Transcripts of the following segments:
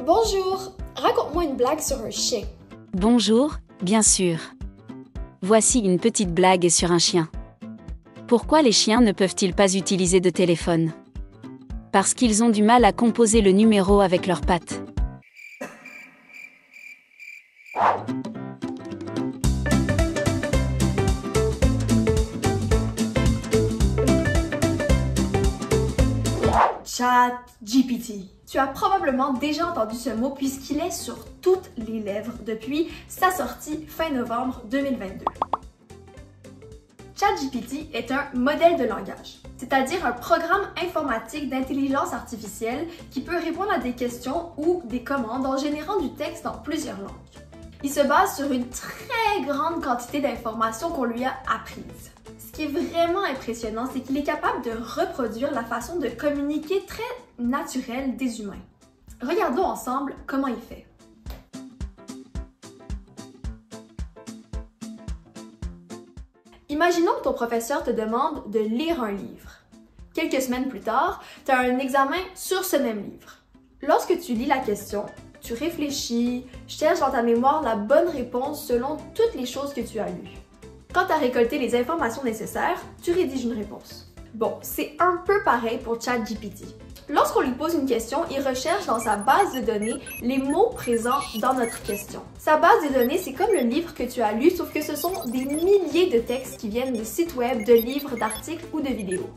Bonjour, raconte-moi une blague sur un chien. Bonjour, bien sûr. Voici une petite blague sur un chien. Pourquoi les chiens ne peuvent-ils pas utiliser de téléphone? Parce qu'ils ont du mal à composer le numéro avec leurs pattes. ChatGPT. Tu as probablement déjà entendu ce mot puisqu'il est sur toutes les lèvres depuis sa sortie fin novembre 2022. ChatGPT est un modèle de langage, c'est-à-dire un programme informatique d'intelligence artificielle qui peut répondre à des questions ou des commandes en générant du texte dans plusieurs langues. Il se base sur une très grande quantité d'informations qu'on lui a apprises. Ce qui est vraiment impressionnant, c'est qu'il est capable de reproduire la façon de communiquer très naturelle des humains. Regardons ensemble comment il fait. Imaginons que ton professeur te demande de lire un livre. Quelques semaines plus tard, tu as un examen sur ce même livre. Lorsque tu lis la question, tu réfléchis, cherches dans ta mémoire la bonne réponse selon toutes les choses que tu as lues. Quand tu as récolté les informations nécessaires, tu rédiges une réponse. Bon, c'est un peu pareil pour ChatGPT. Lorsqu'on lui pose une question, il recherche dans sa base de données les mots présents dans notre question. Sa base de données, c'est comme le livre que tu as lu, sauf que ce sont des milliers de textes qui viennent de sites web, de livres, d'articles ou de vidéos.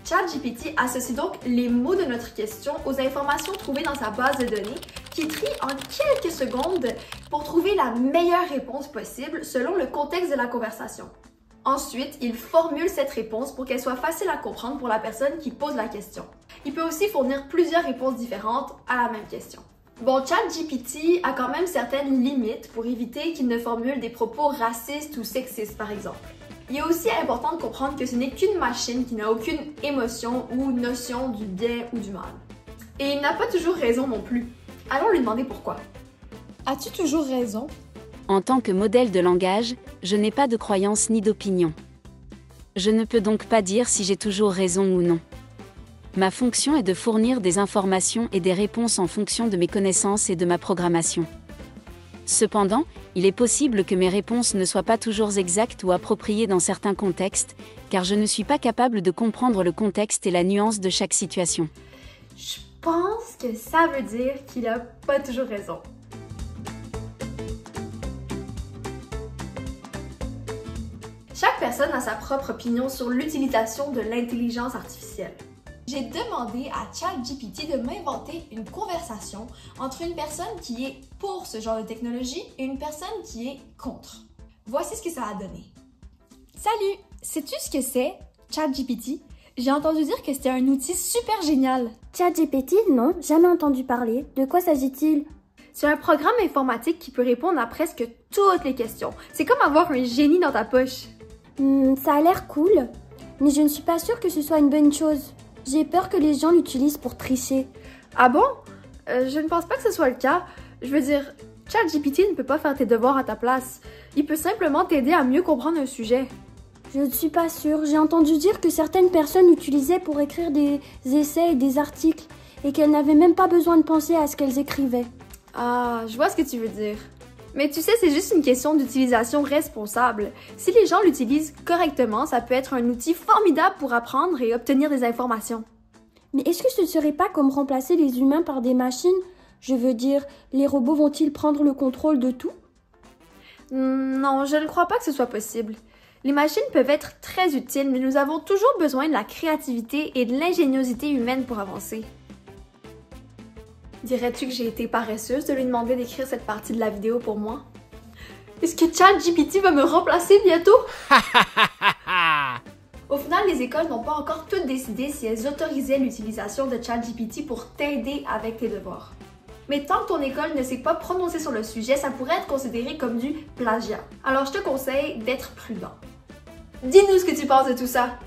ChatGPT associe donc les mots de notre question aux informations trouvées dans sa base de données, qui trie en quelques secondes pour trouver la meilleure réponse possible selon le contexte de la conversation. Ensuite, il formule cette réponse pour qu'elle soit facile à comprendre pour la personne qui pose la question. Il peut aussi fournir plusieurs réponses différentes à la même question. Bon, ChatGPT a quand même certaines limites pour éviter qu'il ne formule des propos racistes ou sexistes, par exemple. Il est aussi important de comprendre que ce n'est qu'une machine qui n'a aucune émotion ou notion du bien ou du mal. Et il n'a pas toujours raison non plus. Allons lui demander pourquoi. As-tu toujours raison? En tant que modèle de langage, je n'ai pas de croyance ni d'opinion. Je ne peux donc pas dire si j'ai toujours raison ou non. Ma fonction est de fournir des informations et des réponses en fonction de mes connaissances et de ma programmation. Cependant, il est possible que mes réponses ne soient pas toujours exactes ou appropriées dans certains contextes, car je ne suis pas capable de comprendre le contexte et la nuance de chaque situation. Je pense que ça veut dire qu'il n'a pas toujours raison. Chaque personne a sa propre opinion sur l'utilisation de l'intelligence artificielle. J'ai demandé à ChatGPT de m'inventer une conversation entre une personne qui est pour ce genre de technologie et une personne qui est contre. Voici ce que ça a donné. Salut! Sais-tu ce que c'est, ChatGPT? J'ai entendu dire que c'était un outil super génial. ChatGPT, non, jamais entendu parler. De quoi s'agit-il? C'est un programme informatique qui peut répondre à presque toutes les questions. C'est comme avoir un génie dans ta poche. Ça a l'air cool, mais je ne suis pas sûre que ce soit une bonne chose. J'ai peur que les gens l'utilisent pour tricher. Ah bon? Je ne pense pas que ce soit le cas. Je veux dire, ChatGPT ne peut pas faire tes devoirs à ta place. Il peut simplement t'aider à mieux comprendre un sujet. Je ne suis pas sûre. J'ai entendu dire que certaines personnes l'utilisaient pour écrire des essais et des articles et qu'elles n'avaient même pas besoin de penser à ce qu'elles écrivaient. Ah, je vois ce que tu veux dire. Mais tu sais, c'est juste une question d'utilisation responsable. Si les gens l'utilisent correctement, ça peut être un outil formidable pour apprendre et obtenir des informations. Mais est-ce que ce ne serait pas comme remplacer les humains par des machines? Je veux dire, les robots vont-ils prendre le contrôle de tout? Non, je ne crois pas que ce soit possible. Les machines peuvent être très utiles, mais nous avons toujours besoin de la créativité et de l'ingéniosité humaine pour avancer. Dirais-tu que j'ai été paresseuse de lui demander d'écrire cette partie de la vidéo pour moi? Est-ce que ChatGPT va me remplacer bientôt? Au final, les écoles n'ont pas encore toutes décidé si elles autorisaient l'utilisation de ChatGPT pour t'aider avec tes devoirs. Mais tant que ton école ne s'est pas prononcée sur le sujet, ça pourrait être considéré comme du plagiat. Alors je te conseille d'être prudent. Dis-nous ce que tu penses de tout ça!